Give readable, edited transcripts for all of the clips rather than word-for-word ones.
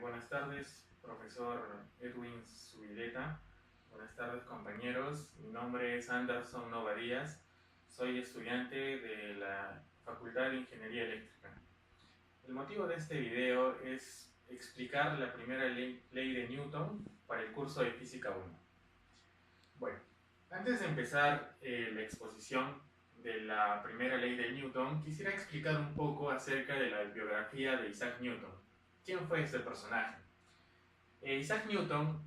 Buenas tardes, profesor Edwin Zubileta. Buenas tardes, compañeros. Mi nombre es Anderson Nova Díaz. Soy estudiante de la Facultad de Ingeniería Eléctrica. El motivo de este video es explicar la primera ley de Newton para el curso de Física 1. Bueno, antes de empezar la exposición de la primera ley de Newton, quisiera explicar un poco acerca de la biografía de Isaac Newton. ¿Quién fue este personaje? Isaac Newton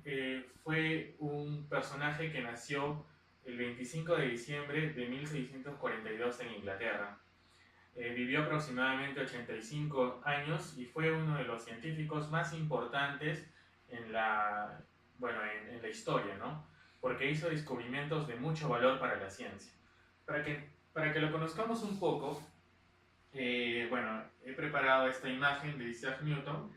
fue un personaje que nació el 25 de diciembre de 1642 en Inglaterra. Vivió aproximadamente 85 años y fue uno de los científicos más importantes en la historia, ¿no? Porque hizo descubrimientos de mucho valor para la ciencia. Para que lo conozcamos un poco, he preparado esta imagen de Isaac Newton,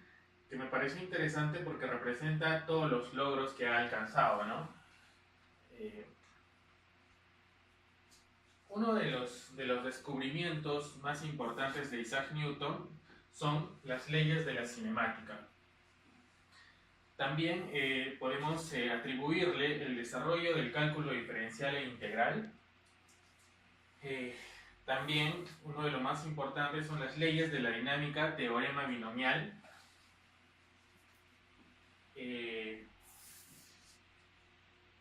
que me pareció interesante porque representa todos los logros que ha alcanzado, ¿no? Uno de los descubrimientos más importantes de Isaac Newton son las leyes de la cinemática. También podemos atribuirle el desarrollo del cálculo diferencial e integral. También uno de los más importantes son las leyes de la dinámica, teorema binomial.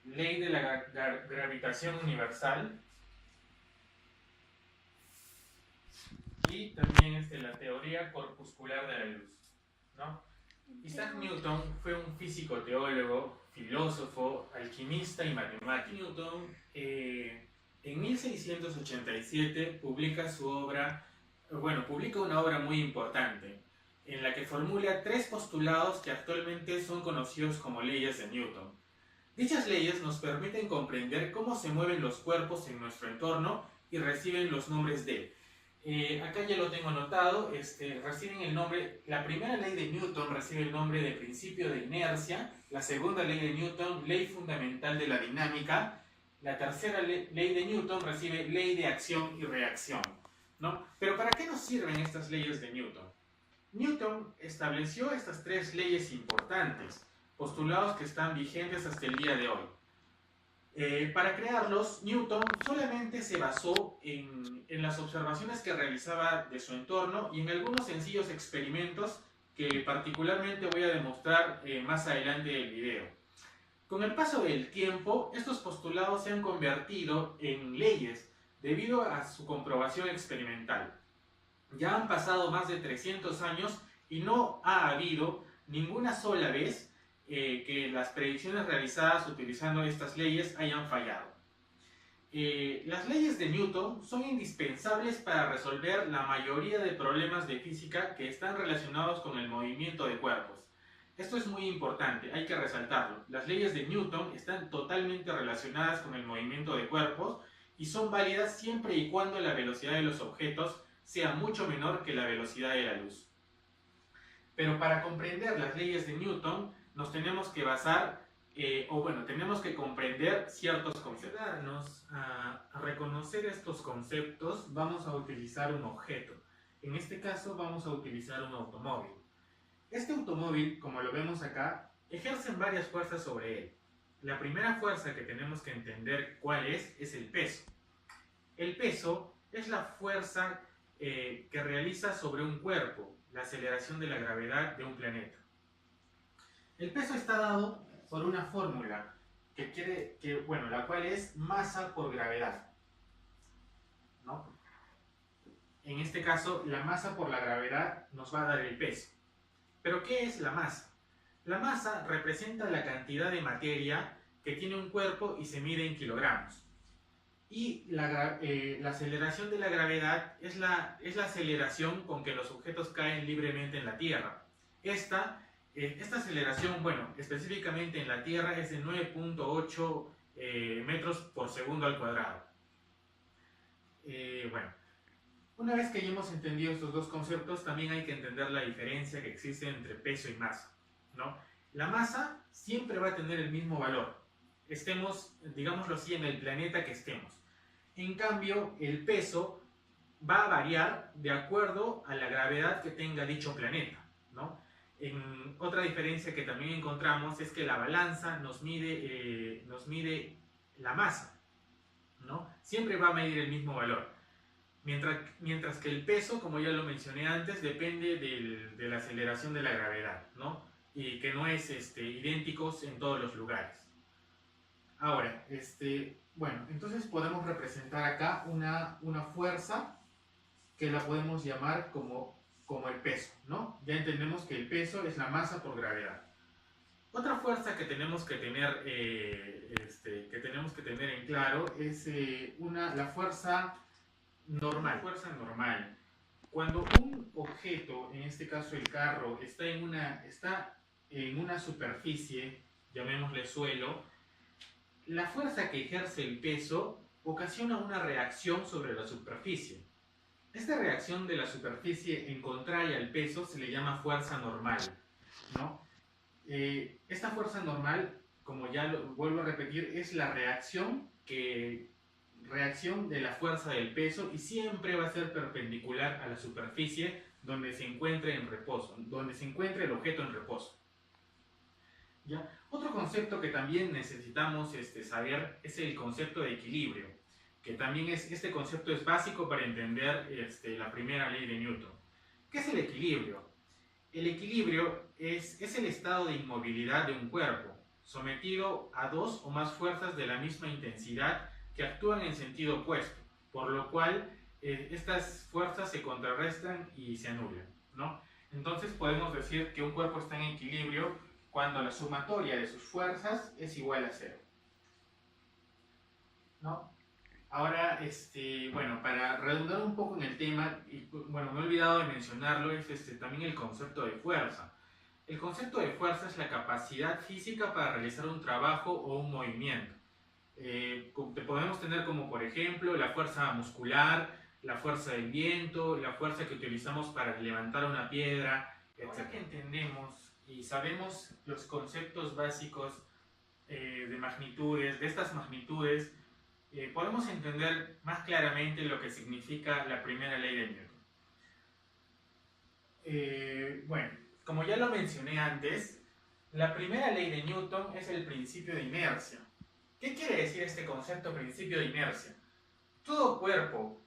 Ley de la gravitación universal y también la teoría corpuscular de la luz, ¿no? Isaac Newton fue un físico teólogo, filósofo, alquimista y matemático. Newton en 1687 publica una obra muy importante en la que formula tres postulados que actualmente son conocidos como leyes de Newton. Dichas leyes nos permiten comprender cómo se mueven los cuerpos en nuestro entorno y reciben los nombres de... acá ya lo tengo anotado, reciben el nombre, la primera ley de Newton recibe el nombre de principio de inercia, la segunda ley de Newton, ley fundamental de la dinámica, la tercera ley de Newton recibe ley de acción y reacción, ¿no? Pero ¿para qué nos sirven estas leyes de Newton? Newton estableció estas tres leyes importantes, postulados que están vigentes hasta el día de hoy. Para crearlos, Newton solamente se basó en las observaciones que realizaba de su entorno y en algunos sencillos experimentos que particularmente voy a demostrar más adelante del video. Con el paso del tiempo, estos postulados se han convertido en leyes debido a su comprobación experimental. Ya han pasado más de 300 años y no ha habido ninguna sola vez que las predicciones realizadas utilizando estas leyes hayan fallado. Las leyes de Newton son indispensables para resolver la mayoría de problemas de física que están relacionados con el movimiento de cuerpos. Esto es muy importante, hay que resaltarlo. Las leyes de Newton están totalmente relacionadas con el movimiento de cuerpos y son válidas siempre y cuando la velocidad de los objetos sea mucho menor que la velocidad de la luz. Pero para comprender las leyes de Newton, nos tenemos que basar, tenemos que comprender ciertos conceptos. Para ayudarnos a reconocer estos conceptos, vamos a utilizar un objeto. En este caso, vamos a utilizar un automóvil. Este automóvil, como lo vemos acá, ejercen varias fuerzas sobre él. La primera fuerza que tenemos que entender cuál es el peso. El peso es la fuerza que realiza sobre un cuerpo, la aceleración de la gravedad de un planeta. El peso está dado por una fórmula la cual es masa por gravedad, ¿no? En este caso, la masa por la gravedad nos va a dar el peso. ¿Pero qué es la masa? La masa representa la cantidad de materia que tiene un cuerpo y se mide en kilogramos. Y la aceleración de la gravedad es la aceleración con que los objetos caen libremente en la Tierra. Esta aceleración, específicamente en la Tierra, es de 9.8 metros por segundo al cuadrado. Una vez que ya hemos entendido estos dos conceptos, también hay que entender la diferencia que existe entre peso y masa, ¿no? La masa siempre va a tener el mismo valor, estemos, digámoslo así, en el planeta que estemos. En cambio, el peso va a variar de acuerdo a la gravedad que tenga dicho planeta, ¿no? Otra diferencia que también encontramos es que la balanza nos mide la masa, ¿no? Siempre va a medir el mismo valor. Mientras que el peso, como ya lo mencioné antes, depende de la aceleración de la gravedad, ¿no? Y que no es idéntico en todos los lugares. Ahora, bueno, entonces podemos representar acá una fuerza que la podemos llamar como el peso, ¿no? Ya entendemos que el peso es la masa por gravedad. Otra fuerza que tenemos que tener, en claro es la fuerza normal. Fuerza normal. Cuando un objeto, en este caso el carro, está en una superficie, llamémosle suelo, la fuerza que ejerce el peso ocasiona una reacción sobre la superficie. Esta reacción de la superficie en contraria al peso se le llama fuerza normal, ¿no? Esta fuerza normal, como ya lo vuelvo a repetir, es la reacción de la fuerza del peso y siempre va a ser perpendicular a la superficie donde se encuentre en reposo, donde se encuentre el objeto en reposo. ¿Ya? Otro concepto que también necesitamos saber es el concepto de equilibrio, que también este concepto es básico para entender la primera ley de Newton. ¿Qué es el equilibrio? El equilibrio es el estado de inmovilidad de un cuerpo, sometido a dos o más fuerzas de la misma intensidad que actúan en sentido opuesto, por lo cual estas fuerzas se contrarrestan y se anulan, ¿no? Entonces podemos decir que un cuerpo está en equilibrio cuando la sumatoria de sus fuerzas es igual a cero, ¿no? Ahora, bueno, para redundar un poco en el tema, y bueno, me he olvidado de mencionarlo, es también el concepto de fuerza. El concepto de fuerza es la capacidad física para realizar un trabajo o un movimiento. Podemos tener como, por ejemplo, la fuerza muscular, la fuerza del viento, la fuerza que utilizamos para levantar una piedra, etc. Ahora que entendemos y sabemos los conceptos básicos de magnitudes, de estas magnitudes, podemos entender más claramente lo que significa la primera ley de Newton. Bueno, como ya lo mencioné antes, la primera ley de Newton es el principio de inercia. ¿Qué quiere decir este concepto principio de inercia? Todo cuerpo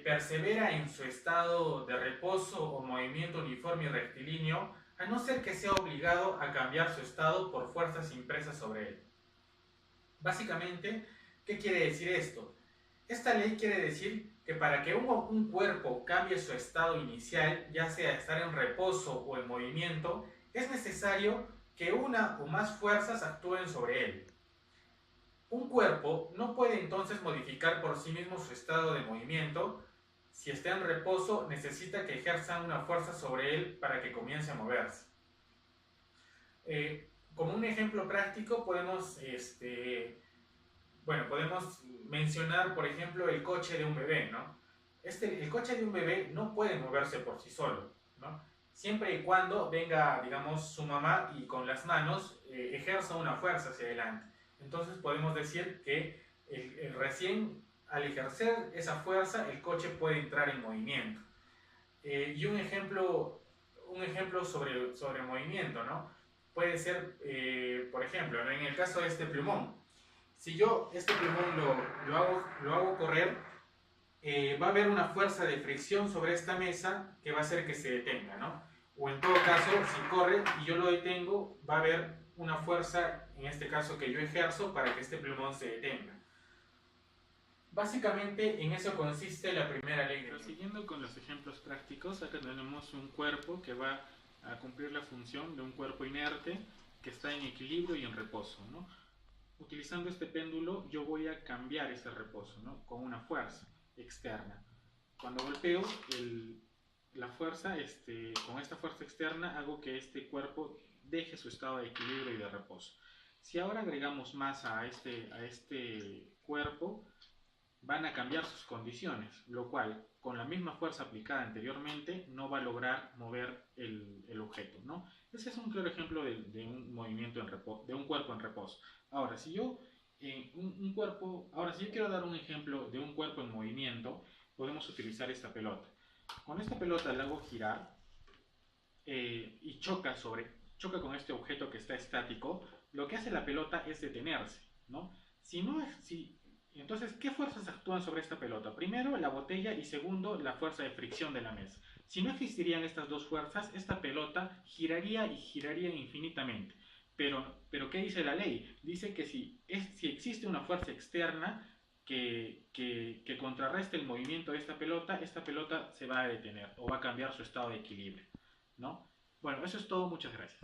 persevera en su estado de reposo o movimiento uniforme y rectilíneo, a no ser que sea obligado a cambiar su estado por fuerzas impresas sobre él. Básicamente, ¿qué quiere decir esto? Esta ley quiere decir que para que un cuerpo cambie su estado inicial, ya sea estar en reposo o en movimiento, es necesario que una o más fuerzas actúen sobre él. Un cuerpo no puede entonces modificar por sí mismo su estado de movimiento. Si está en reposo, necesita que ejerzan una fuerza sobre él para que comience a moverse. Como un ejemplo práctico, podemos mencionar, por ejemplo, el coche de un bebé, ¿no? El coche de un bebé no puede moverse por sí solo, ¿no? Siempre y cuando venga, digamos, su mamá y con las manos ejerza una fuerza hacia adelante. Entonces podemos decir que recién al ejercer esa fuerza, el coche puede entrar en movimiento. Y un ejemplo sobre movimiento, ¿no? Puede ser, por ejemplo, en el caso de este plumón. Si yo este plumón lo hago correr, va a haber una fuerza de fricción sobre esta mesa que va a hacer que se detenga, ¿no? O en todo caso, si corre y yo lo detengo, va a haber una fuerza, en este caso que yo ejerzo, para que este plumón se detenga. Básicamente en eso consiste la primera ley de Newton. Siguiendo con los ejemplos prácticos, acá tenemos un cuerpo que va a cumplir la función de un cuerpo inerte que está en equilibrio y en reposo, ¿no? Utilizando este péndulo yo voy a cambiar ese reposo, ¿no? Con una fuerza externa. Cuando golpeo la fuerza, con esta fuerza externa hago que este cuerpo deje su estado de equilibrio y de reposo. Si ahora agregamos masa a este cuerpo, van a cambiar sus condiciones, lo cual con la misma fuerza aplicada anteriormente no va a lograr mover el objeto, ¿no? Ese es un claro ejemplo de un movimiento de un cuerpo en reposo. Ahora, si yo quiero dar un ejemplo de un cuerpo en movimiento, podemos utilizar esta pelota. Con esta pelota la hago girar. y choca con este objeto que está estático, lo que hace la pelota es detenerse, ¿no? Si no es, si, entonces, ¿qué fuerzas actúan sobre esta pelota? Primero, la botella y segundo, la fuerza de fricción de la mesa. Si no existirían estas dos fuerzas, esta pelota giraría y giraría infinitamente. Pero ¿qué dice la ley? Dice que si existe una fuerza externa que contrarreste el movimiento de esta pelota se va a detener o va a cambiar su estado de equilibrio, ¿no? Bueno, eso es todo, muchas gracias.